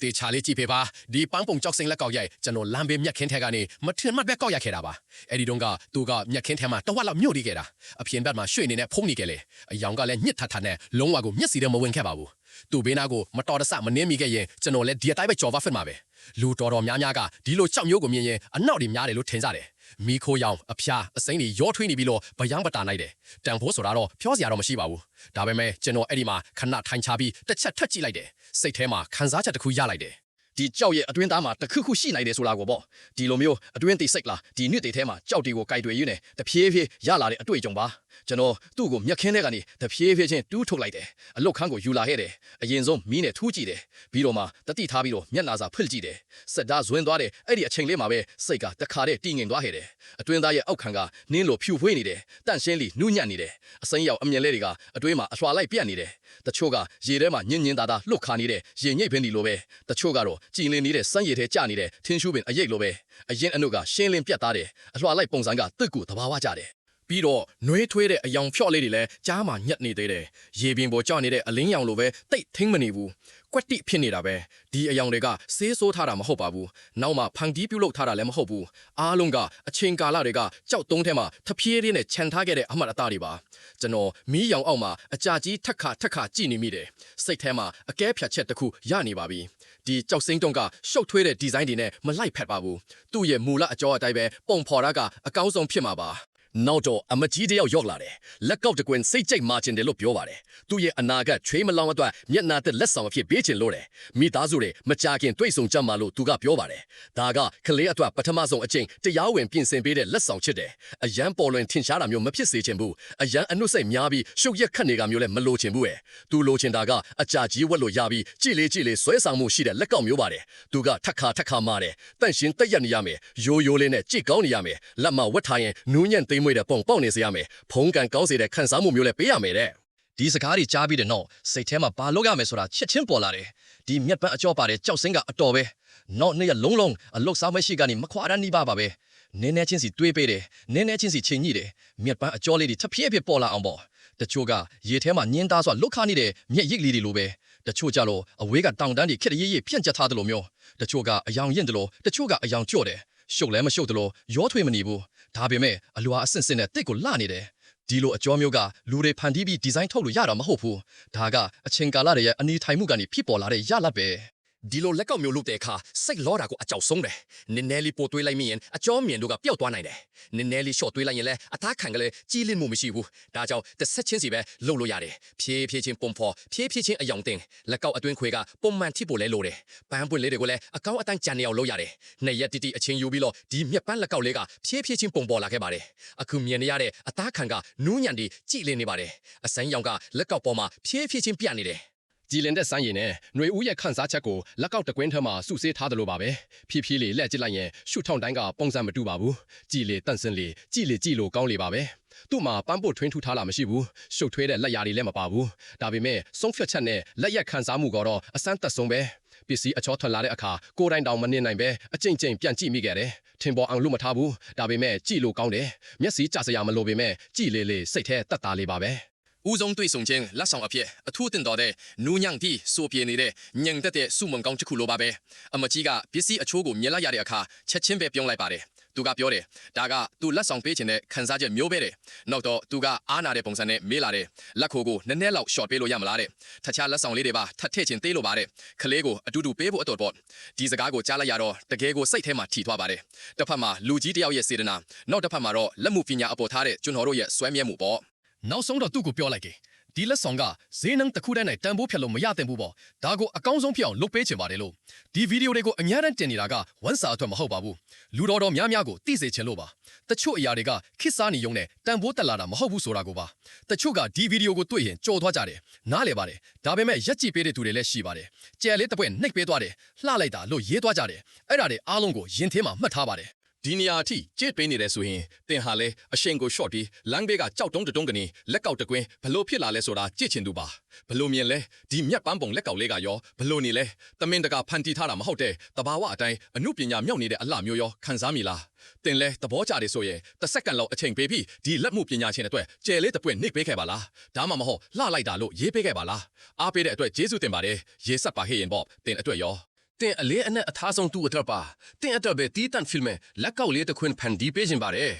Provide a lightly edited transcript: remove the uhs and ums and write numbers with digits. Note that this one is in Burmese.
တေချာလေးကြည့်ပေးပါဒီပန်းပုံကြောက်စိမ့်လက်ကောက်ရိုက်ကျွန်တော်လမ်းဘေးမြက်ခင်းထဲကနေမထင်မှတ်ပဲကောက်ရခဲ့တာပါအဲ့ဒီတုန်းကသူကမြက်ခင်းထဲမှာတဝက်လောက်မြို့နေခဲ့တာအပြင်ဘက်မှာရွှေ့နေတဲ့ဖုံးနေခဲ့လေအယောင်ကလည်းညစ်ထထနဲ့လုံးဝကိုမျက်စီထဲမဝင်ခဲ့ပါဘူးသူဘေးနာကိုမတော်တဆမနှင်းမိခဲ့ရင်ကျွန်တော်လည်းဒီအတိုင်းပဲကြော်ပါဖက်မှာပဲလူတော်များများကဒီလိုကြောက်မျိုးကိုမြင်ရင်အနောက်တွေများတယ်လို့ထင်ကြတယ်မီခိုးရောင်အဖျားအစိမ်းတွေရောထွေးနေပြီးတော့ဗယံပတာနိုင်တယ်တန်ဖိုးဆိုတာတော့ပြောစရာတော့မရှိပါဘူးဒါပေမဲ့ကျွန်တော်အဲ့ဒီမှာခဏထိုင်ချပြီးတစ်ချက်ထက်ကြည့်လိုက်တယ်စိတ်ထဲမှာခံစားချက်တစ်ခုရလိုက်တယ်ဒီကြောက်ရဲ့အတွင်းသားမှာတခုခုရှိနိုင်တယ်ဆိုတာကိုပေါ့ဒီလိုမျိုးအတွင်းသိစိတ်လားဒီနှစ်တွေထဲမှာကြောက်တွေကိုကြိုက်တွေ့ရင်းနဲ့တဖြည်းဖြည်းရလာတဲ့အတွေ့အကြုံပါကျွန်တော်သူ့ကိုမျက်ခင်းထဲကနေတဖြည်းဖြည်းချင်းတူးထုတ်လိုက်တယ်အလုတ်ခန်းကိုယူလာခဲ့တယ်အရင်ဆုံးမီးနဲ့ထူးကြည့်တယ်ပြီးတော့မှတတိထားပြီးတော့မျက်နှာစာဖွင့်ကြည့်တယ်စက်သားဇွင်းသွားတယ်အဲ့ဒီအချိန်လေးမှာပဲစိတ်ကတခါတည်းတည်ငြိမ်သွားခဲ့တယ်အတွင်းသားရဲ့အောက်ခံကနင်းလိုဖြူဖွေးနေတယ်တန့်ရှင်းလီနူးညံ့နေတယ်အစိမ်းရောက်အမြင်လေးတွေကအတွင်းမှာအရွှာလိုက်ပြတ်နေတယ်တချို့ကရေထဲမှာညင်ညင်သာသာလှုပ်ခါနေတဲ့ရေညိတ်ပင်ဒီလိုပဲတချို့ကတော့ကြည်လင်နေတဲ့စမ်းရည်ထဲကျနေတဲ့ထင်းရှူးပင်အရိပ်လိုပဲအရင်အနုကရှင်းလင်းပြတ်သားတယ်အလွှာလိုက်ပုံစံကตึกကိုသဘာဝကျတယ်ပြီးတော့နှွေးထွေးတဲ့အယောင်ဖြော့လေးတွေလည်းကြားမှာညက်နေသေးတယ်ရေပြင်ပေါ်ကျနေတဲ့အလင်းရောင်လိုပဲတိတ်ထင်းမနေဘူးကွက်တိဖြစ်နေတာပဲဒီအယောင်တွေကဆေးဆိုးထားတာမဟုတ်ပါဘူးနောက်မှဖန်တီးပြုတ်လုထားတာလည်းမဟုတ်ဘူးအားလုံးကအချိန်ကာလတွေကကြောက်တုံးထဲမှာထပြေးရင်းနဲ့ခြံထားခဲ့တဲ့အမှတ်အသားတွေပါကျွန်တော်မီးရောင်အောက်မှာအကြာကြီးထက်ခါကြည့်နေမိတယ်စိတ်ထဲမှာအကဲဖြတ်ချက်တစ်ခုရနေပါပြီဒီကြောက်စိမ့်တုံးကရှုပ်ထွေးတဲ့ဒီဇိုင်းတွေနဲ့မလိုက်ဖက်ပါဘူးသူ့ရဲ့မူလအကြောအတိုင်းပဲပုံဖော်တာကအကောင်းဆုံးဖြစ်မှာပါနောက်တော့အမကြီးတယောက်ရောက်လာတယ်လက်ကောက်တကွင်စိတ်ကြိတ်မာချင်တယ်လို့ပြောပါတယ်သူ့ရဲ့အနာကချွေးမလောင်အတွက်မျက်နာသက်လက်ဆောင်အဖြစ်ပေးချင်လို့တယ်မိသားစုတွေမကြခင်တွေ့ဆုံကြမှာလို့သူကပြောပါတယ်ဒါကကလေးအတွက်ပထမဆုံးအချိန်တရားဝင်ပြင်ဆင်ပေးတဲ့လက်ဆောင်ချစ်တယ်အရန်ပေါ်လွင်ထင်ရှားတာမျိုးမဖြစ်စေချင်ဘူးအရန်အနှုတ်စိတ်များပြီးရှုပ်ရက်ခတ်နေကမျိုးလည်းမလိုချင်ဘူးရဲ့သူလိုချင်တာကအကြာကြီးဝက်လို့ရပြီးကြည်လေးဆွဲဆောင်မှုရှိတဲ့လက်ကောက်မျိုးပါတယ်သူကထက်ခါမာတယ်တန့်ရှင်းတက်ရက်နေရမယ်ရိုးလေးနဲ့ကြိတ်ကောင်းနေရမယ်လက်မဝက်ထားရင်နူးညံ့သိမ်းမွေးတဲ့ပုံပေါက်နေစေရမယ်ဖုံးကန်ကောင်းစေတဲ့ခန်းစားမှုမျိုးလည်းပေးရမယ်တဲ့ဒီစကားတွေကြားပြီးတဲ့နောက်စိတ်ထဲမှာဘာလုပ်ရမယ်ဆိုတာချက်ချင်းပေါ်လာတယ်ဒီမြက်ပန်းအကြောပါတဲ့ကြောက်စင်းကအတော်ပဲနောက်နေ့လုံးအလုတ်စားမရှိကနေမခွာရနီးပါပဲနင်းနေချင်းစီတွေးပေးတယ်နင်းနေချင်းစီချိန်ညိတယ်မြက်ပန်းအကြောလေးတွေထဖြည်းဖြည်းပေါ်လာအောင်ပေါ့တချို့ကရေထဲမှာညင်းသားစွာလုတ်ခါနေတဲ့မြက်ရိပ်လေးတွေလိုပဲတချို့ကြတော့အဝေးကတောင်တန်းတွေခက်ရေးဖြန့်ကျက်ထားတယ်လို့မျိုးတချို့ကအယောင်ရင့်တယ်လို့တချို့ကအယောင်ကြော့တယ်ရှုပ်လည်းမရှုပ်တယ်လို့ရောထွေးမနေဘူးဒါပေမဲ့အလွာအဆင့်နဲ့တိတ်ကိုလှနေတယ်ဒီလိုအကြောမျိုးကလူတွေဖန်တီးပြီးဒီဇိုင်းထုတ်လို့ရတာမဟုတ်ဘူးဒါကအချိန်ကာလတွေရဲ့အနီးထိုင်မှုကနေဖြစ်ပေါ်လာတဲ့ရလဒ်ပဲဒီလိုလက်ကောက်မျိုးလုပ်တဲ့အခါစိတ်လောတာကိုအကြောက်ဆုံးတယ်နည်းနည်းလေးပို့တွေးလိုက်မိရင်အကြောမြင်တို့ကပျောက်သွားနိုင်တယ်နည်းနည်းလေးရှော့တွေးလိုက်ရင်လည်းအသားခံကလေးကြီးလင်းမှုမရှိဘူးဒါကြောင့်တစ်ဆက်ချင်းစီပဲလုပ်လို့ရတယ်ဖြည်းဖြည်းချင်းပုံဖော်ဖြည်းဖြည်းချင်းအယောင်တင်လက်ကောက်အတွင်းခွေကပုံမှန်ထိဖို့လဲလိုတယ်ပန်းပွင့်လေးတွေကိုလည်းအကောင့်အတန်းကြံနေအောင်လုပ်ရတယ်နှစ်ရက်တိအချင်းယူပြီးတော့ဒီမြက်ပန်းလက်ကောက်လေးကဖြည်းဖြည်းချင်းပုံပေါ်လာခဲ့ပါတယ်အခုမြင်နေရတဲ့အသားခံကနူးညံ့ပြီးကြည်လင်းနေပါတယ်အစမ်းရောင်ကလက်ကောက်ပေါ်မှာဖြည်းဖြည်းချင်းပြနေတယ်ကြည်လင်တဲ့စမ်းရည်နဲ့ຫນွေဦးရဲ့ခန့်စားချက်ကိုလက်ကောက်တကွင်းထဲမှာစုစည်းထားတယ်လို့ပါပဲဖြည်းဖြည်းလေးလက်ကြည့်လိုက်ရင်ရှုထောင်းတိုင်းကပုံစံမတူပါဘူးကြည်လေတန့်စင်လေကြည်လို့ကောင်းလေပါပဲသူ့မှာပန်းပုတ်ထွင်းထူထားတာမရှိဘူးရှုပ်ထွေးတဲ့လက်ရာတွေလည်းမပါဘူးဒါပေမဲ့ဆုံးဖြတ်ချက်နဲ့လက်ရက်ခန့်စားမှုကတော့အစမ်းသက်ဆုံးပဲပစ္စည်းအချောထွက်လာတဲ့အခါကိုယ်တိုင်တောင်မနေနိုင်ပဲအကျင့်ပြန်ကြည့်မိခဲ့တယ်ထင်ပေါ်အောင်လို့မထားဘူးဒါပေမဲ့ကြည်လို့ကောင်းတယ်မျက်စိကျစရာမလိုပေမဲ့ကြည်လေးစိတ်ထဲတက်တာလေးပါပဲဦးဆုံးတွေ့ဆုံခြင်းလက်ဆောင်အဖြစ်အထူးတင်တော်တဲ့နူးညံ့ပြီးစိုးပြေနေတဲ့ညင်တဲ့စုမုံကောင်းတစ်ခုလိုပါပဲအမကြီးကပစ္စည်းအချိုးကိုမြင်လိုက်ရတဲ့အခါချက်ချင်းပဲပြုံးလိုက်ပါတယ်သူကပြောတယ်ဒါကသူလက်ဆောင်ပေးခြင်းနဲ့ခန်းစားချက်မျိုးပဲတဲ့နောက်တော့သူကအားနာတဲ့ပုံစံနဲ့မေးလာတယ်လက်ခိုကိုနည်းနည်းလောက်ရှော့ပေးလို့ရမလားတဲ့တခြားလက်ဆောင်လေးတွေပါထပ်ထည့်ခြင်းသေးလို့ပါတဲ့ခလေးကိုအတူတူပေးဖို့အတော်ပေါ့ဒီစကားကိုကြားလိုက်ရတော့တကယ်ကိုစိတ်ထဲမှာထီထွားပါတယ်တစ်ဖက်မှာလူကြီးတယောက်ရဲ့စေတနာနောက်တစ်ဖက်မှာတော့လက်မှုပညာအပေါ်ထားတဲ့ကျွန်တော်တို့ရဲ့စွဲမြဲမှုပေါ့နောက်ဆုံးတော့သူ့ကိုပြောလိုက်တယ်ဒီလက်ဆောင်ကဈေးနှုန်းတစ်ခုတည်းနဲ့တန်ဖိုးဖြတ်လို့မရတဲ့ဘူးပေါ့ဒါကိုအကောင်းဆုံးဖြစ်အောင်လုပ်ပေးချင်ပါတယ်လို့ဒီဗီဒီယိုတွေကိုအများတန်းတင်နေတာကဝန်စာအတွက်မဟုတ်ပါဘူးလူတော်များများကိုသိစေချင်လို့ပါတချို့အရာတွေကခစ်စားနေုံနဲ့တန်ဖိုးတက်လာတာမဟုတ်ဘူးဆိုတာကိုပါတချို့ကဒီဗီဒီယိုကိုတွေ့ရင်ကြော်သွားကြတယ်နားလေပါတယ်ဒါပေမဲ့ရက်ကြည့်ပေးတဲ့သူတွေလည်းရှိပါတယ်ကြယ်လေးတစ်ပွင့်နှိပ်ပေးသွားတယ်လှလိုက်တာလို့ရေးသွားကြတယ်အဲ့ဒါတွေအားလုံးကိုရင်ထဲမှာမှတ်ထားပါတယ်ဒီနေရာအထိကြည့်ပေးနေတယ်ဆိုရင်တင်ဟာလဲအရှင်ကို short ပြီးလမ်းဘေးကကြောက်တုံးတုံးကနေလက်ကောက်တကွင်းဘလို့ဖြစ်လာလဲဆိုတာကြည့်ချင်သူပါဘလို့မြင်လဲဒီမြက်ပန်းပုံလက်ကောက်လေးကရောဘလို့နေလဲတမင်တကာဖန်တီးထားတာမဟုတ်တဲ့တဘာဝအတိုင်းအမှုပညာမြောက်နေတဲ့အလှမျိုးရောခံစားမိလားတင်လဲသဘောကျတယ်ဆိုရင်တစ်စက္ကန့်လောက်အချိန်ပေးပြီးဒီလက်မှုပညာရှင်တွေအတွက်ကျယ်လေးတစ်ပွင့်နှိပ်ပေးခဲ့ပါလားဒါမှမဟုတ်လှလိုက်တာလို့ရေးပေးခဲ့ပါလားအားပေးတဲ့အတွက်ကျေးဇူးတင်ပါတယ်ရေးဆက်ပါဟေ့ရင်ပေါ့တင်အတွက်ရော တင်အလေးအနက်အသားဆုံးသူ့အတွက်ပါတင်အတွက်ပဲတီးတန့်ဖီလ်မဲလက်ကောက်လေးတစ်ခွန်းဖန်ဒီပေးခြင်းပါတယ်